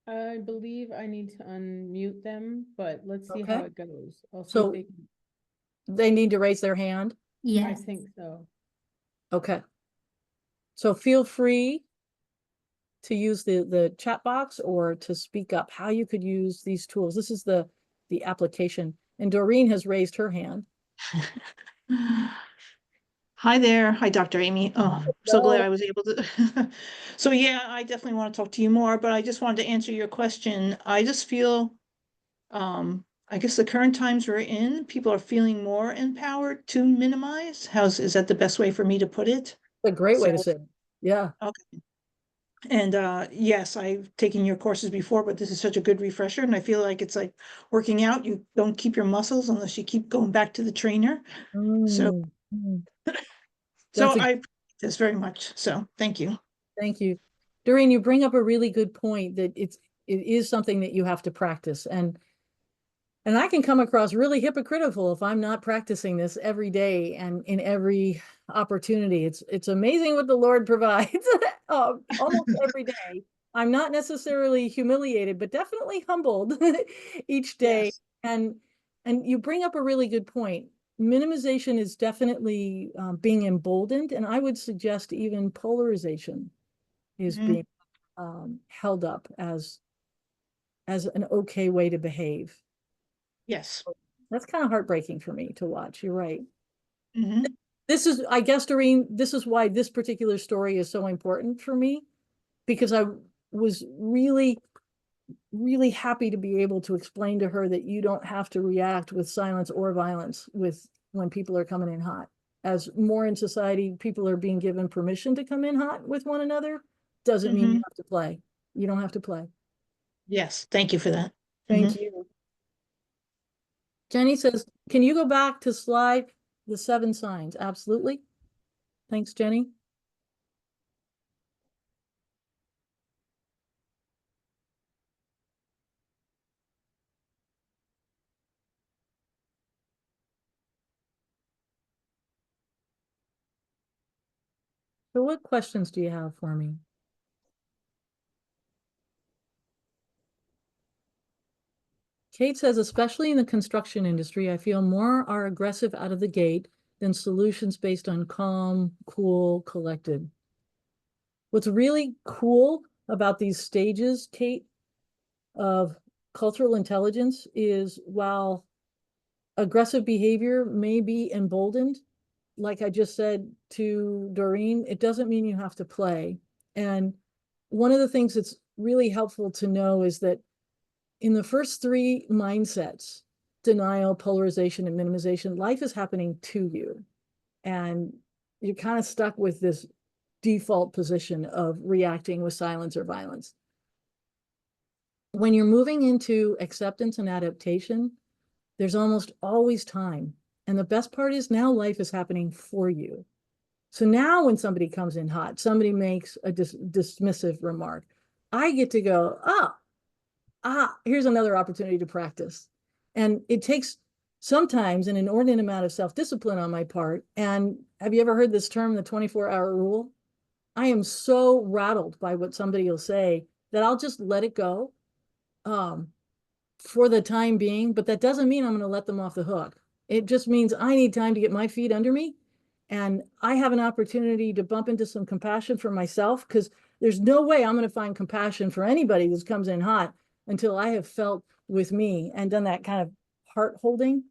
I believe I need to unmute them, but let's see how it goes. I'll see So they need to raise their hand? Yeah, I think so. Okay. So feel free to use the chat box or to speak up how you could use these tools. This is the application. And Doreen has raised her hand. Hi there. Hi, Dr. Amy. Oh, so glad I was able to. So yeah, I definitely want to talk to you more, but I just wanted to answer your question. I just feel I guess the current times we're in, people are feeling more empowered to minimize. Is that the best way for me to put it? A great way to So, say it. Yeah. okay. And yes, I've taken your courses before, but this is such a good refresher. And I feel like it's like working out. You don't keep your muscles unless you keep going back to the trainer. So, Mm, mm. so That's a I appreciate this very much. So thank you. Thank you. Doreen, you bring up a really good point that it is something that you have to practice. And I can come across really hypocritical if I'm not practicing this every day and in every opportunity. It's amazing what the Lord provides almost every day. I'm not necessarily humiliated, but definitely humbled each day. Yes. And you bring up a really good point. Minimization is definitely being emboldened, and I would suggest even polarization is Mhm. being held up as an okay way to behave. Yes. That's kind of heartbreaking for me to watch. You're right. Mhm. This is, I guess, Doreen, this is why this particular story is so important for me, because I was really, really happy to be able to explain to her that you don't have to react with silence or violence when people are coming in hot. As more in society, people are being given permission to come in hot with one another, doesn't mean you Mhm. have to play. You don't have to play. Yes. Thank you for that. Thank Mhm. you. Jenny says, can you go back to slide the 7 signs? Absolutely. Thanks, Jenny. So what questions do you have for me? Kate says, especially in the construction industry, I feel more are aggressive out of the gate than solutions based on calm, cool, collected. What's really cool about these stages, Kate, of cultural intelligence is while aggressive behavior may be emboldened, like I just said to Doreen, it doesn't mean you have to play. And one of the things that's really helpful to know is that in the first 3 mindsets, denial, polarization, and minimization, life is happening to you. And you're kind of stuck with this default position of reacting with silence or violence. When you're moving into acceptance and adaptation, there's almost always time. And the best part is now life is happening for you. So now when somebody comes in hot, somebody makes a dismissive remark, I get to go, here's another opportunity to practice. And it takes sometimes an inordinate amount of self-discipline on my part. And have you ever heard this term, the 24-hour rule? I am so rattled by what somebody will say that I'll just let it go for the time being, but that doesn't mean I'm going to let them off the hook. It just means I need time to get my feet under me. And I have an opportunity to bump into some compassion for myself, because there's no way I'm going to find compassion for anybody that comes in hot until I have felt with me and done that kind of heart holding.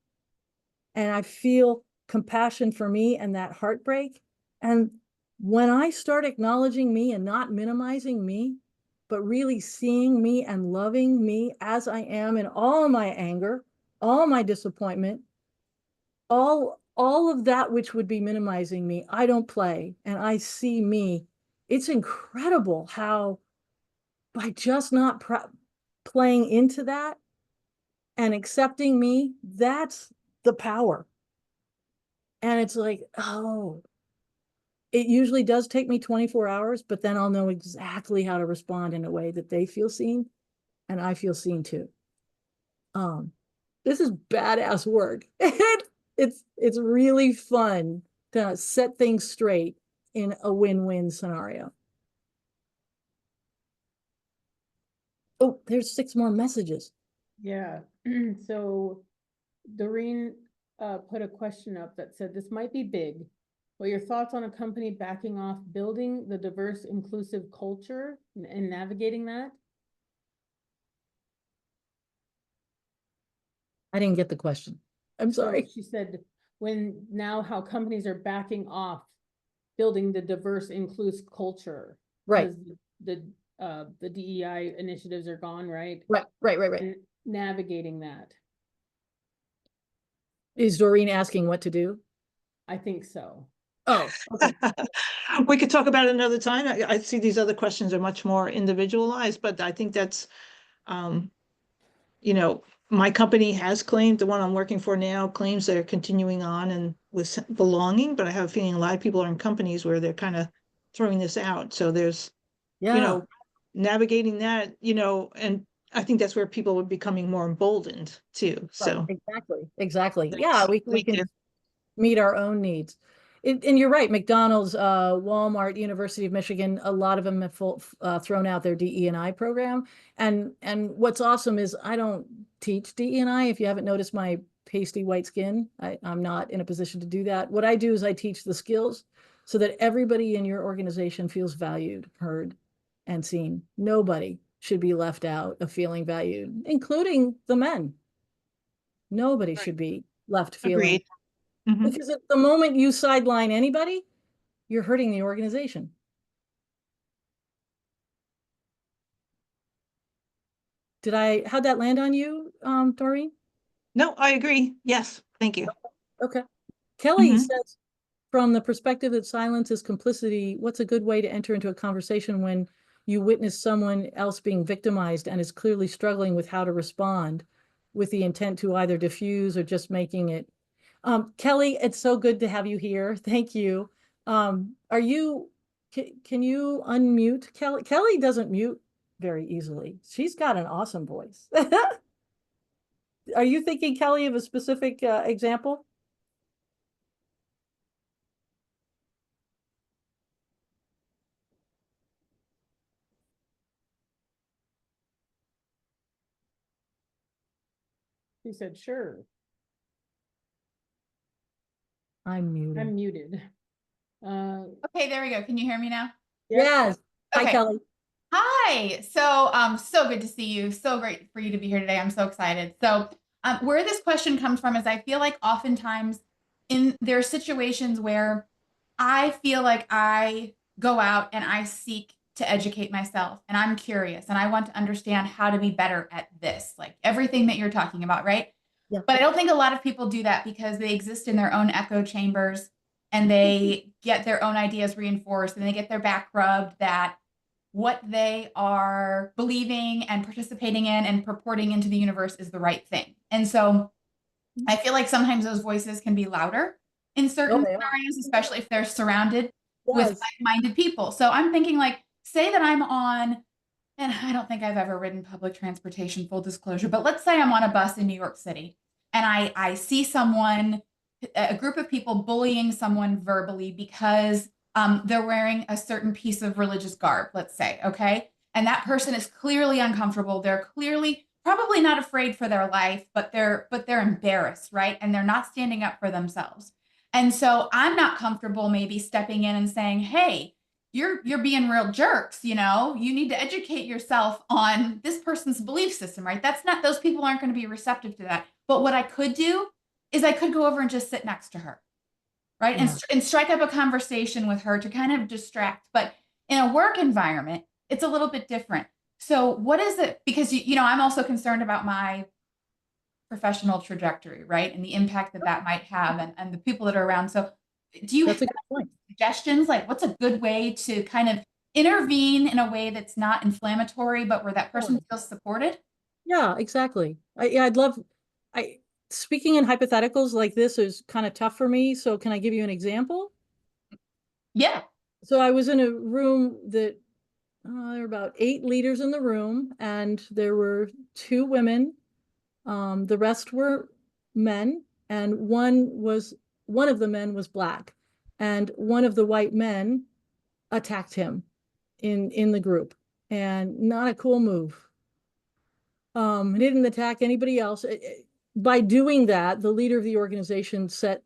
And I feel compassion for me and that heartbreak. And when I start acknowledging me and not minimizing me, but really seeing me and loving me as I am in all my anger, all my disappointment, all of that which would be minimizing me, I don't play and I see me. It's incredible how by just not playing into that and accepting me, that's the power. And it's like, oh, it usually does take me 24 hours, but then I'll know exactly how to respond in a way that they feel seen and I feel seen too. This is badass work. It's really fun to set things straight in a win-win scenario. Oh, there's 6 more messages. Yeah. So Doreen put a question up that said, this might be big. What are your thoughts on a company backing off building the diverse, inclusive culture and navigating that? I didn't get the question. I'm sorry. So she said, when now how companies are backing off building the diverse, inclusive culture. Right. Because the DEI initiatives are gone, right? Right. And navigating that. Is Doreen asking what to do? I think so. Oh, okay. We could talk about it another time. I see these other questions are much more individualized, but I think that's, you know, my company has claimed, the one I'm working for now claims they're continuing on and with belonging, but I have a feeling a lot of people are in companies where they're kind of throwing this out. So there's, you Yeah, know, navigating that, you know, and I think that's where people are becoming more emboldened too. right, So exactly. Yeah, thanks. we Thank can you. meet our own needs. And you're right, McDonald's, Walmart, University of Michigan, a lot of them have thrown out their DE&I program. And what's awesome is I don't teach DE&I. If you haven't noticed my pasty white skin, I'm not in a position to do that. What I do is I teach the skills so that everybody in your organization feels valued, heard, and seen. Nobody should be left out of feeling valued, including the men. Nobody Right. should be left feeling, Agreed. Mhm. because at the moment you sideline anybody, you're hurting the organization. How'd that land on you, Doreen? No, I agree. Yes, thank you. Okay. Kelly Mhm. says, from the perspective that silence is complicity, what's a good way to enter into a conversation when you witness someone else being victimized and is clearly struggling with how to respond with the intent to either diffuse or just making it? Kelly, it's so good to have you here. Thank you. Can you unmute Kelly? Kelly doesn't mute very easily. She's got an awesome voice. Are you thinking, Kelly, of a specific example? She said, sure, I'm muted. I'm muted. Okay, there we go. Can you hear me now? Yep. Yes. Hi, Okay. Kelly. Hi. So good to see you. So great for you to be here today. I'm so excited. So, where this question comes from is I feel like oftentimes there are situations where I feel like I go out and I seek to educate myself and I'm curious and I want to understand how to be better at this, like everything that you're talking about, right? Yeah. But I don't think a lot of people do that because they exist in their own echo chambers and they get their own ideas reinforced and they get their back rubbed that what they are believing and participating in and purporting into the universe is the right thing. And so I feel like sometimes those voices can be louder in certain scenarios, especially if they're surrounded with Yes. like-minded people. So I'm thinking like, say that I'm on, and I don't think I've ever ridden public transportation, full disclosure, but let's say I'm on a bus in New York City and I see someone, a group of people bullying someone verbally because they're wearing a certain piece of religious garb, let's say, okay? And that person is clearly uncomfortable. They're clearly probably not afraid for their life, but they're embarrassed, right? And they're not standing up for themselves. And so I'm not comfortable maybe stepping in and saying, "Hey, you're being real jerks, you know? You need to educate yourself on this person's belief system," right? That's not, those people aren't going to be receptive to that. But what I could do is I could go over and just sit next to her, right? Yeah. And strike up a conversation with her to kind of distract. But in a work environment, it's a little bit different. So what is it? Because, you know, I'm also concerned about my professional trajectory, right? And the impact that that might have and the people that are around. So do you That's have a good point. suggestions? Like what's a good way to kind of intervene in a way that's not inflammatory, but where that person feels supported? Yeah, exactly. I'd love, speaking in hypotheticals like this is kind of tough for me. So can I give you an example? Yeah. So I was in a room that there were about 8 leaders in the room, and there were 2 women. The rest were men, and one of the men was black, and one of the white men attacked him in the group, and not a cool move. He didn't attack anybody else. By doing that, the leader of the organization set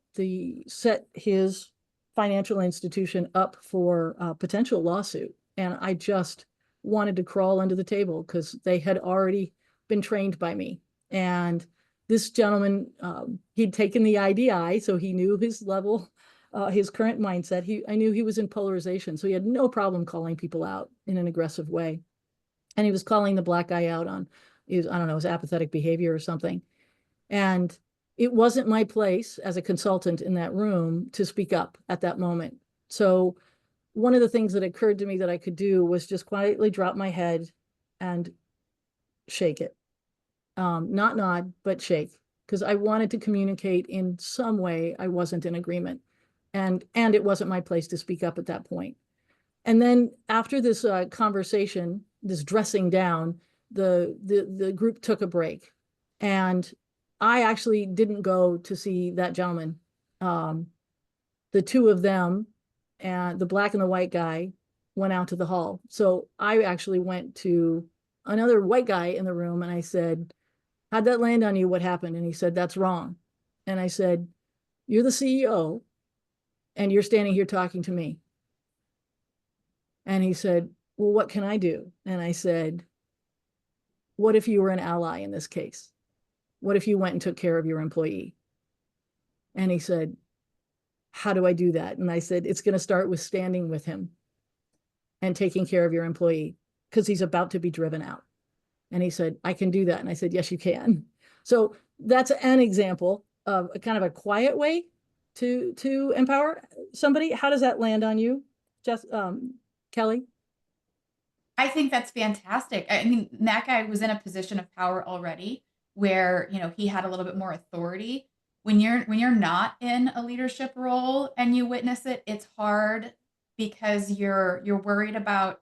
his financial institution up for a potential lawsuit. And I just wanted to crawl under the table because they had already been trained by me. And this gentleman, he'd taken the IDI, so he knew his level, his current mindset. I knew he was in polarization, so he had no problem calling people out in an aggressive way. And he was calling the black guy out on I don't know, his apathetic behavior or something. And it wasn't my place as a consultant in that room to speak up at that moment. So one of the things that occurred to me that I could do was just quietly drop my head and shake it. Not nod, but shake, because I wanted to communicate in some way I wasn't in agreement. And it wasn't my place to speak up at that point. And then after this conversation, this dressing down, the group took a break. And I actually didn't go to see that gentleman. The two of them, and the black and the white guy, went out to the hall. So I actually went to another white guy in the room and I said, how'd that land on you? What happened? And he said, that's wrong. And I said, you're the CEO and you're standing here talking to me. And he said, well, what can I do? And I said, what if you were an ally in this case? What if you went and took care of your employee? And he said, how do I do that? And I said, it's going to start with standing with him and taking care of your employee because he's about to be driven out. And he said, I can do that. And I said, yes, you can. So that's an example of a kind of a quiet way to empower somebody. How does that land on you, just Kelly? I think that's fantastic. I mean, that guy was in a position of power already where, you know, he had a little bit more authority. When you're not in a leadership role and you witness it, it's hard because you're worried about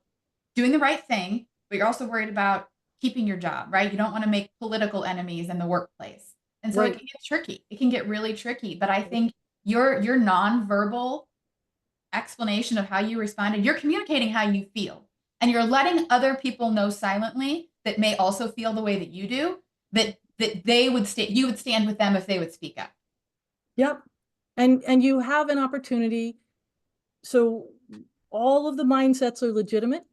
doing the right thing, but you're also worried about keeping your job, right? You don't want to make political enemies in the workplace. And so Right. it can get tricky. It can get really tricky. But I think your nonverbal explanation of how you responded, you're communicating how you feel. And you're letting other people know silently that may also feel the way that you do, that they would you would stand with them if they would speak up. Yep. And you have an opportunity. So all of the mindsets are legitimate.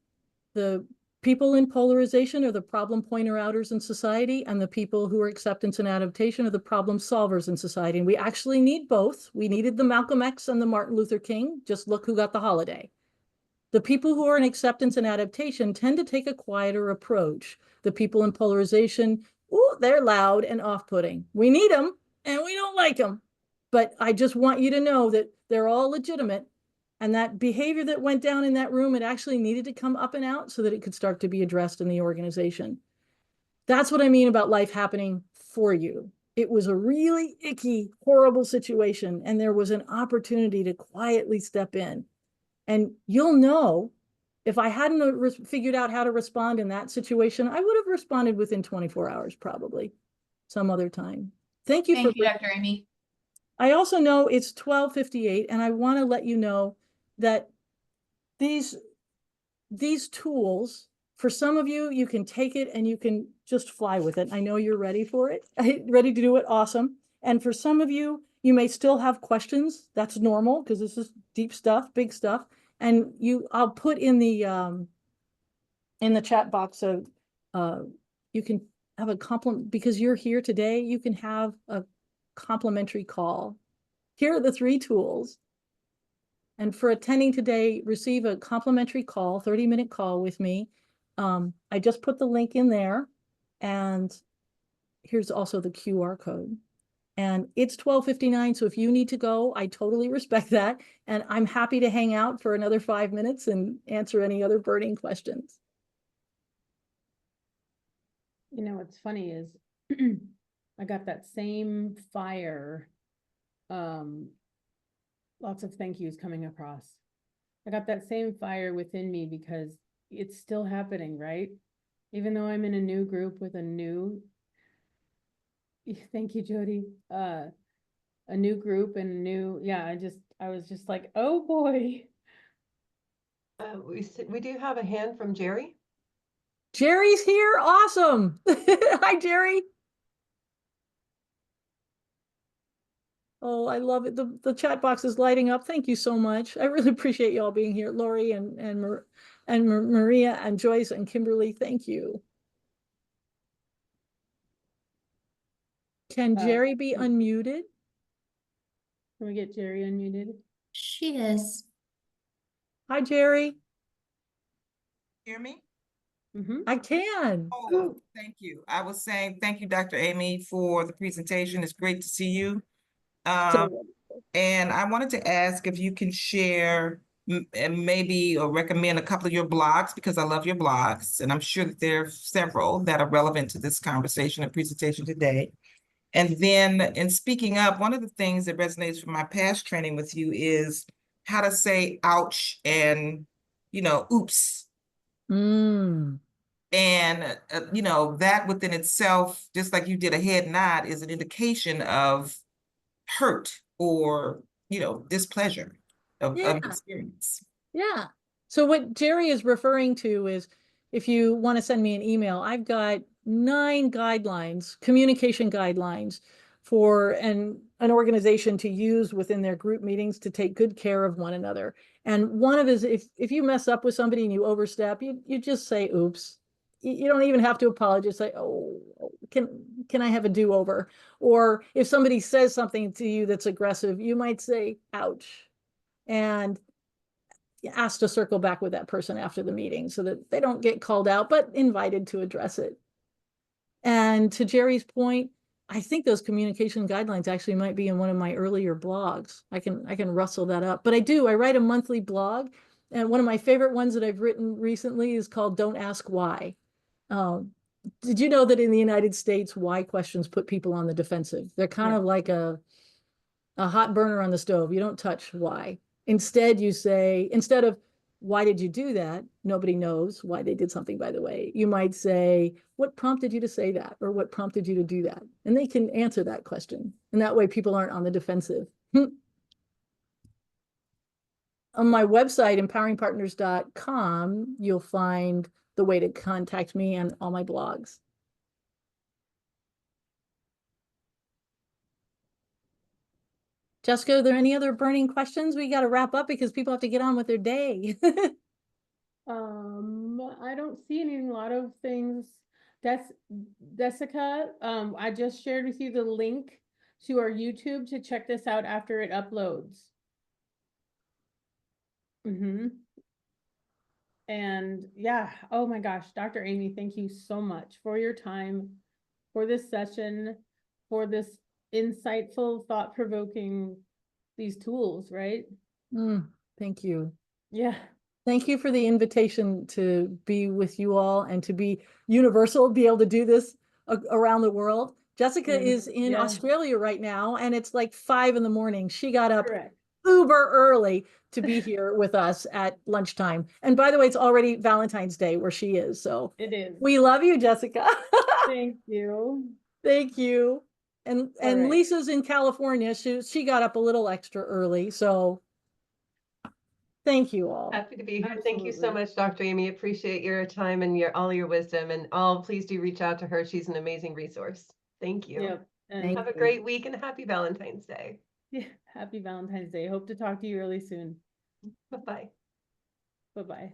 The people in polarization are the problem pointer outers in society, and the people who are acceptance and adaptation are the problem solvers in society. And we actually need both. We needed the Malcolm X and the Martin Luther King. Just look who got the holiday. The people who are in acceptance and adaptation tend to take a quieter approach. The people in polarization, ooh, they're loud and off-putting. We need them and we don't like them. But I just want you to know that they're all legitimate. And that behavior that went down in that room, it actually needed to come up and out so that it could start to be addressed in the organization. That's what I mean about life happening for you. It was a really icky, horrible situation, and there was an opportunity to quietly step in. And you'll know, if I hadn't figured out how to respond in that situation, I would have responded within 24 hours, probably some other time. Thank you. Thank you, Dr. Amy. I also know it's 12:58, and I want to let you know that these tools, for some of you, you can take it and you can just fly with it. I know you're ready for it, ready to do it. Awesome. And for some of you, you may still have questions. That's normal because this is deep stuff, big stuff. And I'll put in the chat box of you can have a compliment because you're here today. You can have a complimentary call. Here are the 3 tools. And for attending today, receive a complimentary call, 30-minute call with me. I just put the link in there, and here's also the QR code. And it's 12:59, so if you need to go, I totally respect that. And I'm happy to hang out for another 5 minutes and answer any other burning questions. You know, what's funny is I got that same fire, lots of thank yous coming across. I got that same fire within me because it's still happening, right? Even though I'm in a new group with a new, thank you, Jody, a new group and new, yeah, I was just like, oh boy. We do have a hand from Jerry. Jerry's here. Awesome. Hi, Jerry. Oh, I love it. The chat box is lighting up. Thank you so much. I really appreciate y'all being here. Lori and Maria and Joyce and Kimberly, thank you. Can Jerry be unmuted? Can we get Jerry unmuted? She is. Hi, Jerry. Hear me? I can. Oh, thank you. I was saying, thank you, Dr. Amy, for the presentation. It's great to see you. So And I wanted to ask if you can share and maybe or recommend a couple of your blogs, because I love your blogs, and I'm sure that there are several that are relevant to this conversation and presentation today. And then in speaking up, one of the things that resonates from my past training with you is how to say ouch and, oops. Mm. And, that within itself, just like you did a head nod, is an indication of hurt or, displeasure of experience. Yeah. So what Jerry is referring to is if you want to send me an email, I've got 9 guidelines, communication guidelines for an organization to use within their group meetings to take good care of one another. And one of is if you mess up with somebody and you overstep, you just say oops. You don't even have to apologize. Say, oh, can I have a do-over? Or if somebody says something to you that's aggressive, you might say ouch. And asked to circle back with that person after the meeting so that they don't get called out, but invited to address it. And to Jerry's point, I think those communication guidelines actually might be in one of my earlier blogs. I can rustle that up, but I write a monthly blog. And one of my favorite ones that I've written recently is called Don't Ask Why. Did you know that in the United States, why questions put people on the defensive? They're kind of like a hot burner on the stove. You don't touch why. Instead, you say, instead of why did you do that? Nobody knows why they did something, by the way. You might say, what prompted you to say that? Or what prompted you to do that? And they can answer that question. And that way people aren't on the defensive. On my website, empoweringpartners.com, you'll find the way to contact me and all my blogs. Jessica, are there any other burning questions? We got to wrap up because people have to get on with their day. I don't see anything, a lot of things. That's Jessica. I just shared with you the link to our YouTube to check this out after it uploads. And yeah, oh my gosh, Dr. Amy, thank you so much for your time, for this session, for this insightful, thought-provoking, these tools, right? Thank you. Yeah. Thank you for the invitation to be with you all and to be universal, be able to do this around the world. Jessica is in Australia right now, and it's like 5 a.m. She got up uber early to be here with us at lunchtime. And by the way, it's already Valentine's Day where she is. So it is. We love you, Jessica. Thank you. Thank you. And Lisa's in California. She got up a little extra early. So thank you all. Happy to be here. Thank you so much, Dr. Amy. Appreciate your time and all your wisdom. And please do reach out to her. She's an amazing resource. Thank you. Yep. And have a great week and happy Valentine's Day. Yeah, happy Valentine's Day. Hope to talk to you really soon. Bye-bye. Bye-bye.